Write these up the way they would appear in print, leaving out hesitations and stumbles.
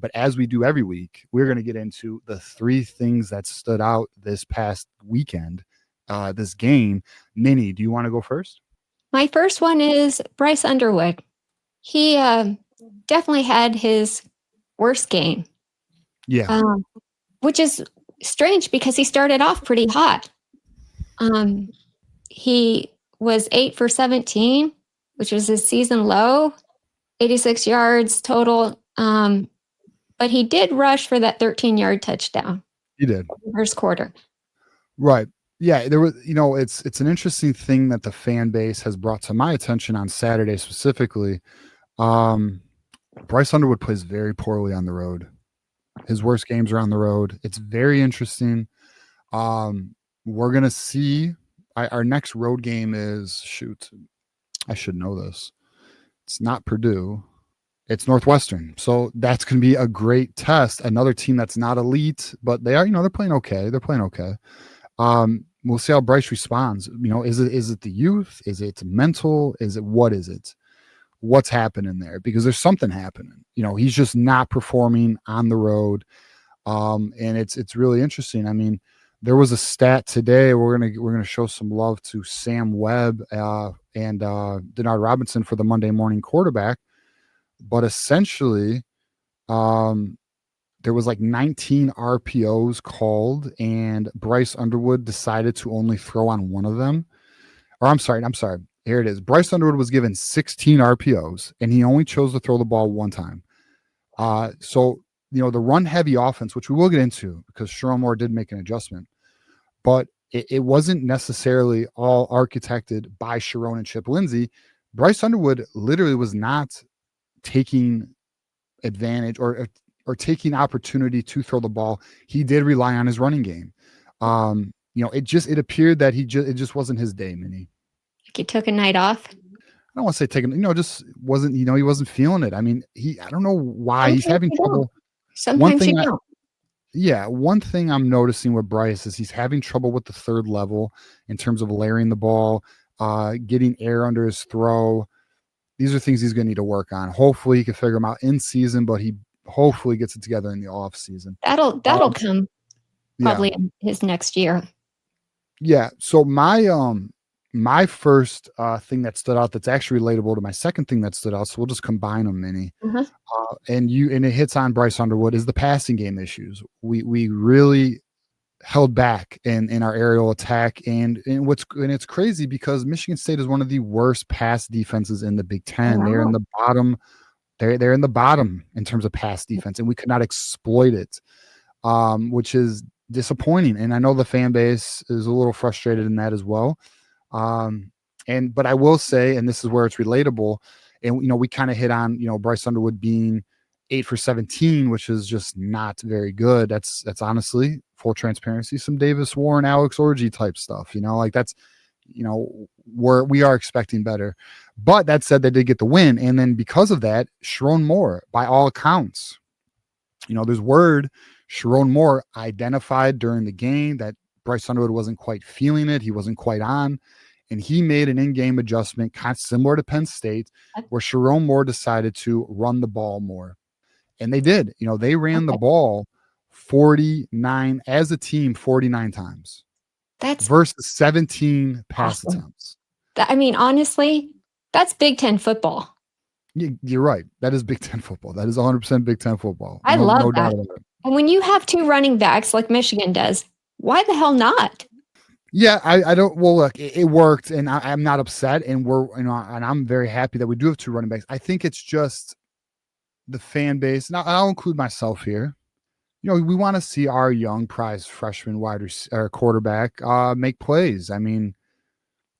But as we do every week, we're going to get into the 3 things that stood out this past weekend, this game. Minnie, do you want to go first? My first one is Bryce Underwood. He definitely had his worst game. Yeah. Which is strange because he started off pretty hot. He was 8 for 17, which was his season low, 86 yards total. But he did rush for that 13-yard touchdown. He did. First quarter. Right. Yeah, there was, it's an interesting thing that the fan base has brought to my attention on Saturday specifically. Bryce Underwood plays very poorly on the road. His worst games are on the road. It's very interesting. We're going to see our next road game is I should know this. It's not Purdue. It's Northwestern. So that's going to be a great test. Another team that's not elite, but they are, they're playing okay. We'll see how Bryce responds. Is it the youth? Is it mental? What is it? What's happening there? Because there's something happening. He's just not performing on the road. And it's really interesting. I mean, there was a stat today. We're gonna show some love to Sam Webb and Denard Robinson for the Monday morning quarterback. But essentially, there was like 19 RPOs called, and Bryce Underwood decided to only throw on one of them. Or I'm sorry. Here it is. Bryce Underwood was given 16 RPOs, and he only chose to throw the ball one time. So, the run-heavy offense, which we will get into because Sherrone Moore did make an adjustment, but it wasn't necessarily all architected by Sherrone and Chip Lindsey. Bryce Underwood literally was not taking advantage or taking opportunity to throw the ball. He did rely on his running game. It appeared that it just wasn't his day, Minnie. He took a night off. I don't want to say taking, just wasn't, he wasn't feeling it. I mean, I don't know why he's having trouble. Sometimes you don't. Yeah. One thing I'm noticing with Bryce is he's having trouble with the third level in terms of layering the ball, getting air under his throw. These are things he's going to need to work on. Hopefully he can figure them out in season, but he hopefully gets it together in the off season. That'll come probably in his next year. Yeah. So my first thing that stood out that's actually relatable to my second thing that stood out, so we'll just combine them, Minnie. And it hits on Bryce Underwood, is the passing game issues. We really held back in our aerial attack, and it's crazy because Michigan State is one of the worst pass defenses in the Big Ten. Wow. They're in the bottom. They're in the bottom in terms of pass defense, and we could not exploit it, which is disappointing. And I know the fan base is a little frustrated in that as well. But I will say, and this is where it's relatable, and we kind of hit on Bryce Underwood being 8 for 17, which is just not very good. That's honestly, full transparency, some Davis Warren, Alex Orji type stuff. That's we are expecting better. But that said, they did get the win, and then because of that, Sherrone Moore, by all accounts, there's word Sherrone Moore identified during the game that Bryce Underwood wasn't quite feeling it. He wasn't quite on. And he made an in-game adjustment, kind of similar to Penn State, where Sherrone Moore decided to run the ball more. And they did. They ran the ball 49 as a team 49 times. That's versus 17 pass attempts. Honestly, that's Big Ten football. You're right. That is Big Ten football. That is 100% Big Ten football. I love that. And when you have 2 running backs like Michigan does, why the hell not? Yeah, I don't. Well, look, it worked, and I'm not upset, and and I'm very happy that we do have 2 running backs. I think it's just the fan base. Now, I'll include myself here. We want to see our young prize freshman quarterback make plays.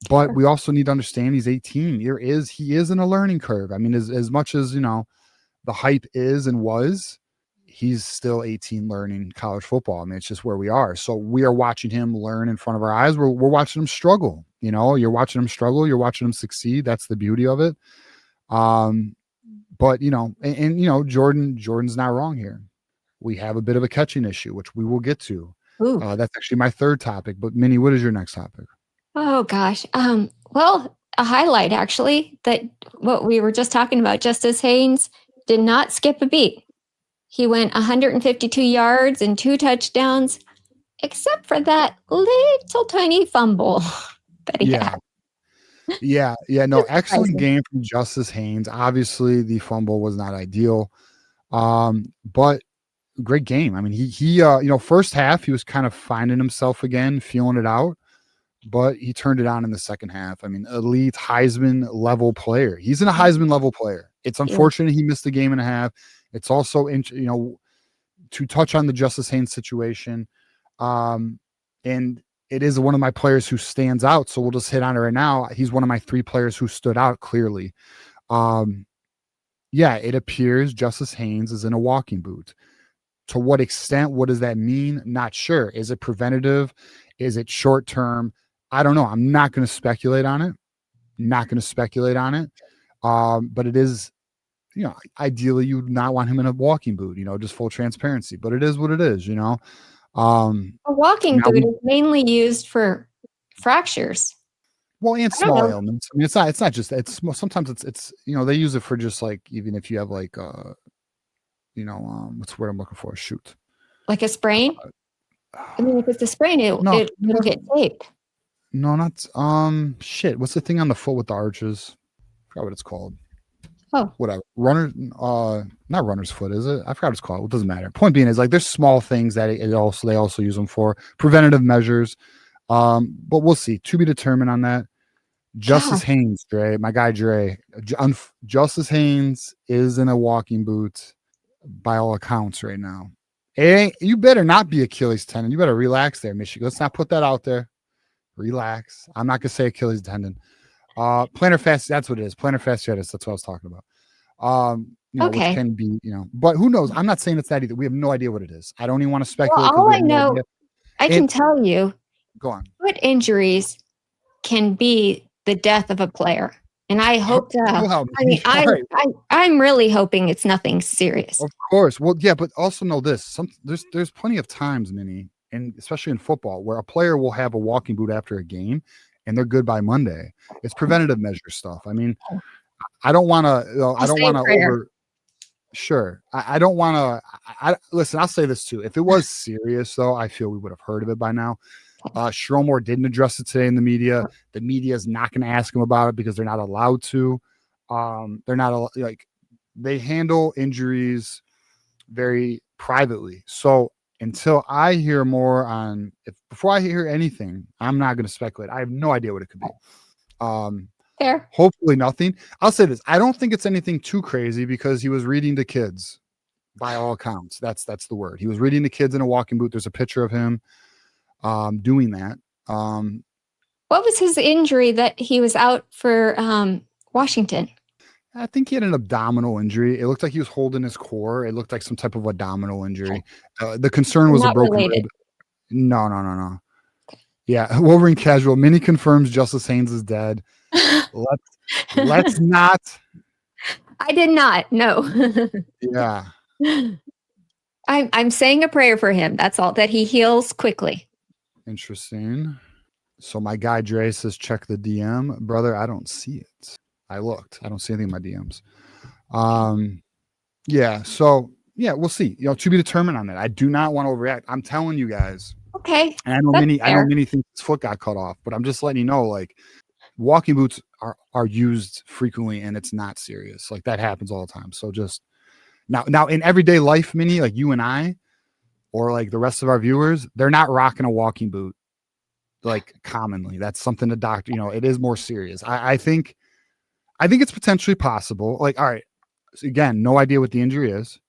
But we also need to understand he's 18. He is in a learning curve. As much as the hype is and was, he's still 18 learning college football. It's just where we are. So we are watching him learn in front of our eyes. We're watching him struggle. You're watching him struggle. You're watching him succeed. That's the beauty of it. But Jordan's not wrong here. We have a bit of a catching issue, which we will get to. That's actually my third topic. But Minnie, what is your next topic? Oh gosh. Well, a highlight actually that what we were just talking about. Justice Haynes did not skip a beat. He went 152 yards and 2 touchdowns, except for that little tiny fumble that he had. Yeah. No, excellent game from Justice Haynes. Obviously, the fumble was not ideal, but great game. I mean, he first half he was kind of finding himself again, feeling it out, but he turned it on in the second half. I mean, elite Heisman level player. He's a Heisman level player. It's unfortunate he missed a game and a half. It's also, to touch on the Justice Haynes situation, and it is one of my players who stands out. So we'll just hit on it right now. He's one of my 3 players who stood out clearly. It appears Justice Haynes is in a walking boot. To what extent? What does that mean? Not sure. Is it preventative? Is it short term? I don't know. I'm not going to speculate on it. But it is, ideally you would not want him in a walking boot, just full transparency, but it is what it is, A walking boot is mainly used for fractures. Well, and small ailments. I mean, it's not just, sometimes it's, they use it for just like, even if you have like, what's the word I'm looking for? Shoot. Like a sprain? I mean, if it's a sprain, it'll get taped. No, not, shit. What's the thing on the foot with the arches? I forgot what it's called. Oh, whatever. Not runner's foot, is it? I forgot what it's called. It doesn't matter. Point being is like there's small things that they also use them for preventative measures. But we'll see. To be determined on that. Justice Haynes, Dre, my guy Dre. Justice Haynes is in a walking boot by all accounts right now. You better not be Achilles tendon. You better relax there, Michigan. Let's not put that out there. Relax. I'm not gonna say Achilles tendon. Plantar fasciitis, that's what it is. Plantar fasciitis, that's what I was talking about. Which can be, but who knows? I'm not saying it's that either. We have no idea what it is. I don't even want to speculate. Well, all I know, I can tell you, go on. Foot injuries can be the death of a player. And I hope I'm really hoping it's nothing serious. Of course. Well, yeah, but also know this. There's plenty of times, Minnie, and especially in football, where a player will have a walking boot after a game and they're good by Monday. It's preventative measure stuff. I mean, I don't want to Sure. I don't want to listen, I'll say this too. If it was serious though, I feel we would have heard of it by now. Sherrone Moore didn't address it today in the media. The media is not going to ask him about it because they're not allowed to. They're not they handle injuries very privately. So until I hear more before I hear anything, I'm not going to speculate. I have no idea what it could be. Fair. Hopefully nothing. I'll say this. I don't think it's anything too crazy because he was reading to kids by all accounts. That's the word. He was reading to kids in a walking boot. There's a picture of him doing that. What was his injury that he was out for Washington? I think he had an abdominal injury. It looked like he was holding his core. It looked like some type of abdominal injury. The concern was a broken rib. No. Yeah, Wolverine Casual. Minnie confirms Justice Haynes is dead. Let's not. I did not. No. Yeah. I'm saying a prayer for him. That's all. That he heals quickly. Interesting. So my guy Dre says, check the DM. Brother, I don't see it. I looked. I don't see anything in my DMs. Yeah. So yeah, we'll see. To be determined on that. I do not want to overreact. I'm telling you guys. Okay. And I know Minnie thinks his foot got cut off, but I'm just letting you know, like, walking boots are used frequently and it's not serious. Like that happens all the time. So just now in everyday life, Minnie, like you and I, or like the rest of our viewers, they're not rocking a walking boot like commonly. That's something the doctor, it is more serious. I think it's potentially possible. Like, all right, so again, no idea what the injury is.